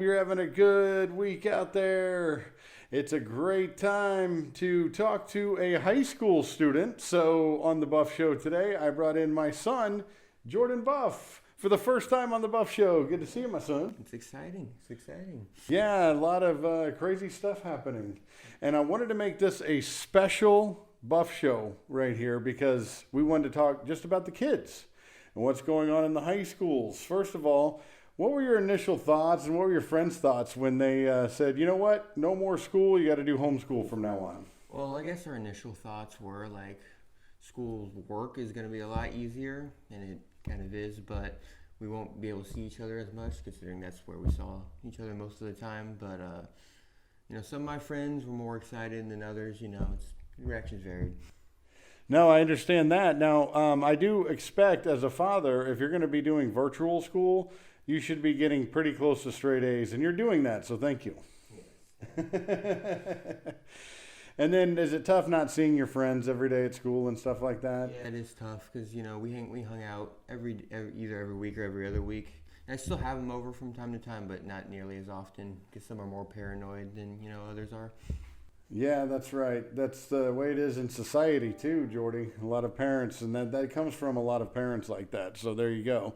you're having a good week out there. It's a great time to talk to a high school student. So on the Buff Show today, I brought in my son, Jordan Buff, for the first time on the Buff Show. Good to see you, my son. It's exciting. It's exciting. Yeah, a lot of crazy stuff happening. And I wanted to make this a special Buff Show right here because we wanted to talk just about the kids and what's going on in the high schools. First of all, what were your initial thoughts and what were your friends' thoughts when they said, you know what, no more school, you got to do homeschool from now on? Well, I guess our initial thoughts were like school work is going to be a lot easier, and it kind of is, but we won't be able to see each other as much considering that's where we saw each other most of the time. But, some of my friends were more excited than others. Reactions varied. No, I understand that. Now, I do expect as a father, if you're going to be doing virtual school, you should be getting pretty close to straight A's, and you're doing that, so thank you. Yes. And then is it tough not seeing your friends every day at school and stuff like that? Yeah, it is tough because, we hung out either every week or every other week. And I still have them over from time to time, but not nearly as often because some are more paranoid than, others are. Yeah, that's right. That's the way it is in society too, Jordy. A lot of parents, and that comes from a lot of parents like that. So there you go.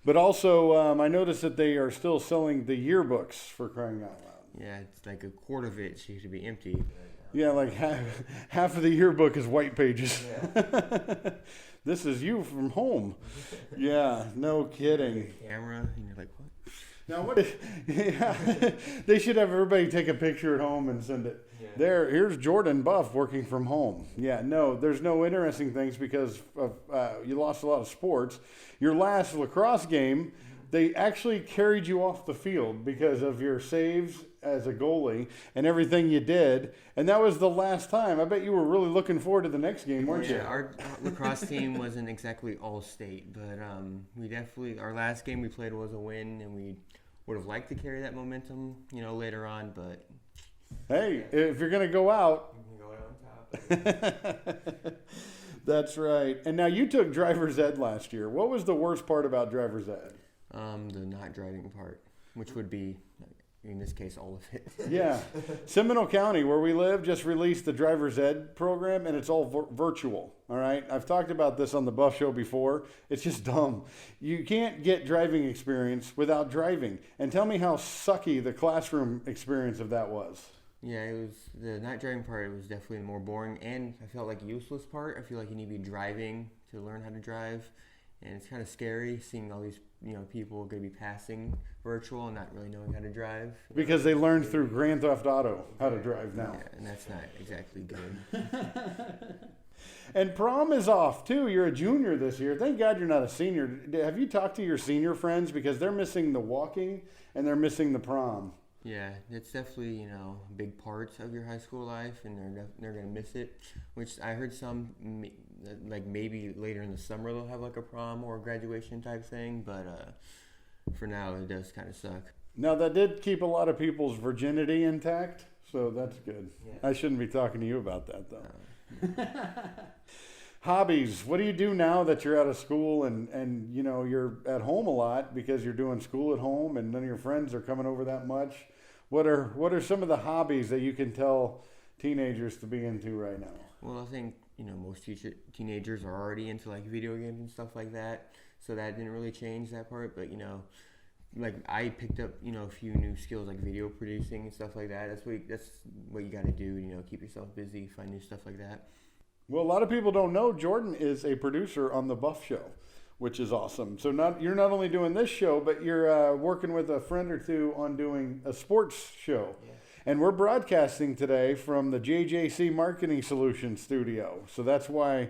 But also, I noticed that they are still selling the yearbooks, for crying out loud. Yeah, it's like a quarter of it seems to be empty. Yeah, like half of the yearbook is white pages. Yeah. This is you from home. Yeah, no kidding. Camera, and you're like, what? Now they should have everybody take a picture at home and send it. Yeah. Here's Jordan Buff working from home. Yeah, no, there's no interesting things because you lost a lot of sports. Your last lacrosse game, they actually carried you off the field because of your saves as a goalie and everything you did. And that was the last time. I bet you were really looking forward to the next game, weren't you? Yeah, our lacrosse team wasn't exactly all state, but our last game we played was a win, and we would have liked to carry that momentum, later on, but... Hey, if you're going to go out... You can go out on top. That's right. And now you took driver's ed last year. What was the worst part about driver's ed? The not driving part, which would be, in this case, all of it. Yeah. Seminole County, where we live, just released the driver's ed program, and it's all virtual. All right. I've talked about this on the Buff Show before. It's just dumb. You can't get driving experience without driving. And tell me how sucky the classroom experience of that was. Yeah, it was the not driving part. It was definitely the more boring, and I felt like useless part. I feel like you need to be driving to learn how to drive, and it's kind of scary seeing all these people going to be passing virtual and not really knowing how to drive. Because they learned through Grand Theft Auto how to drive now. Yeah, and that's not exactly good. And prom is off too. You're a junior this year. Thank God you're not a senior. Have you talked to your senior friends? Because they're missing the walking and they're missing the prom. Yeah, it's definitely, big parts of your high school life, and they're going to miss it, which I heard some, like maybe later in the summer they'll have like a prom or a graduation type thing, but for now it does kind of suck. Now that did keep a lot of people's virginity intact, so that's good. Yeah. I shouldn't be talking to you about that though. Hobbies. What do you do now that you're out of school and you're at home a lot because you're doing school at home and none of your friends are coming over that much? What are some of the hobbies that you can tell teenagers to be into right now? Well, I think most teenagers are already into like video games and stuff like that, so that didn't really change that part. But like I picked up a few new skills like video producing and stuff like that. That's what you got to do. Keep yourself busy, find new stuff like that. Well, a lot of people don't know Jordan is a producer on the Buff Show, which is awesome. So you're not only doing this show, but you're working with a friend or two on doing a sports show. Yeah. And we're broadcasting today from the JJC Marketing Solutions studio. So that's why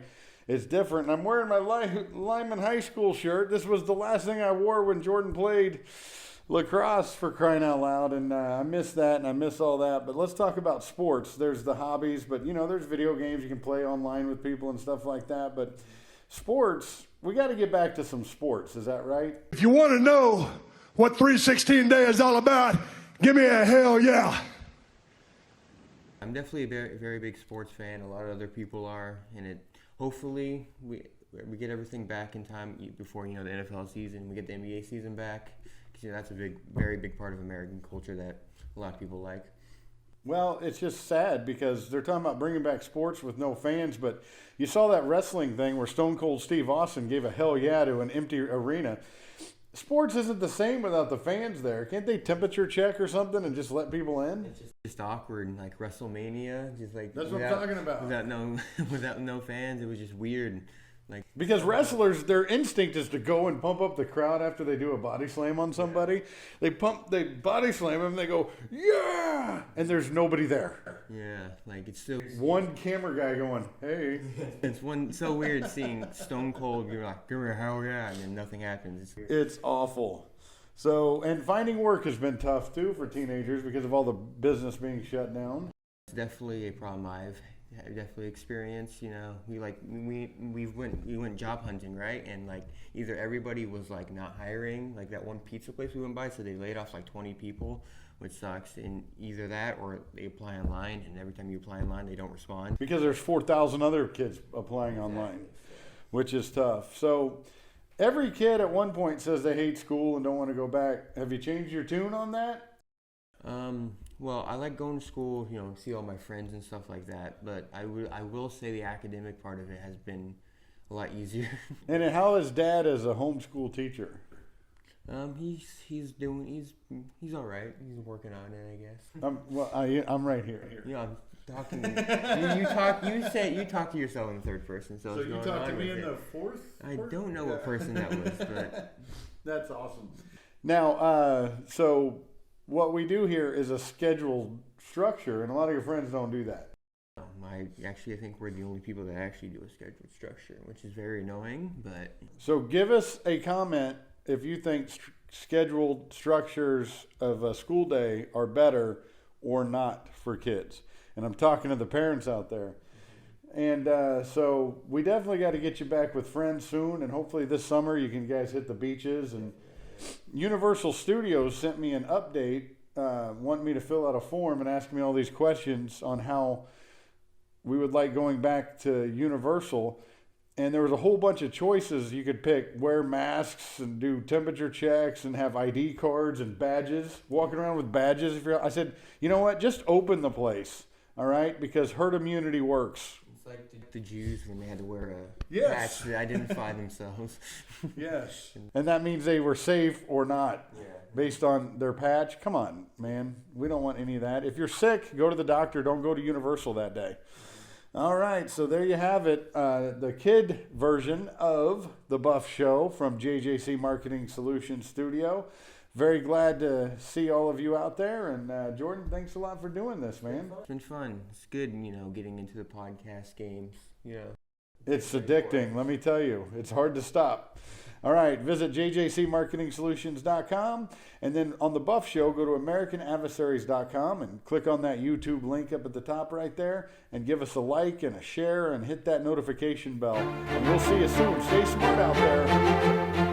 it's different. And I'm wearing my Lyman High School shirt. This was the last thing I wore when Jordan played lacrosse, for crying out loud, and I miss that and I miss all that. But let's talk about sports. There's the hobbies, but there's video games you can play online with people and stuff like that. But sports, we got to get back to some sports. Is that right? If you want to know what 316 Day is all about, give me a hell yeah. I'm definitely a very, very big sports fan. A lot of other people are, and hopefully we get everything back in time before the NFL season. We get the NBA season back. 'Cause, that's a very big part of American culture that a lot of people like. Well, it's just sad because they're talking about bringing back sports with no fans, but you saw that wrestling thing where Stone Cold Steve Austin gave a hell yeah to an empty arena. Sports isn't the same without the fans there. Can't they temperature check or something and just let people in? It's just awkward, and like WrestleMania, just like That's what I'm talking about. Without no without no fans, it was just weird. Like Because wrestlers, their instinct is to go and pump up the crowd after they do a body slam on somebody. They body slam them, they go, yeah! And there's nobody there. yeah, like it's still One camera guy going, hey. it's so weird seeing Stone Cold. You're like, give me a hell yeah, and then nothing happens. It's weird. It's awful. So, and finding work has been tough too for teenagers because of all the business being shut down. It's definitely a problem I've definitely experienced. We went job hunting, right? And like either everybody was like not hiring, like that one pizza place we went by, so they laid off like 20 people, which sucks. And either that or they apply online, and every time you apply online, they don't respond. Because there's 4,000 other kids applying online, which is tough. So, every kid at one point says they hate school and don't want to go back. Have you changed your tune on that? Well, I like going to school, see all my friends and stuff like that. But I will say the academic part of it has been a lot easier. And how is Dad as a homeschool teacher? He's all right. He's working on it, I guess. I'm right here. I'm talking. You talk to yourself in the third person. So you talked to me in the fourth? I don't know what person that was, but that's awesome. Now, so what we do here is a scheduled structure, and a lot of your friends don't do that. I think we're the only people that actually do a scheduled structure, which is very annoying. But so give us a comment if you think scheduled structures of a school day are better or not for kids. And I'm talking to the parents out there. And so we definitely got to get you back with friends soon, and hopefully this summer you can guys hit the beaches. And Universal Studios sent me an update, wanting me to fill out a form and ask me all these questions on how we would like going back to Universal. And there was a whole bunch of choices you could pick: wear masks and do temperature checks and have ID cards and badges, walking around with badges. I said, you know what, just open the place, all right, because herd immunity works. It's like the Jews when they had to wear a Yes. patch to identify themselves. Yes. And that means they were safe or not based on their patch. Come on, man. We don't want any of that. If you're sick, go to the doctor. Don't go to Universal that day. All right, so there you have it. The kid version of The Buff Show from JJC Marketing Solutions Studio. Very glad to see all of you out there. And Jordan, thanks a lot for doing this, man. It's been fun. It's good, getting into the podcast games. It's addicting, let me tell you. It's hard to stop. All right, visit jjcmarketingsolutions.com. And then on The Buff Show, go to americanadversaries.com and click on that YouTube link up at the top right there. And give us a like and a share and hit that notification bell. And we'll see you soon. Stay smart out there.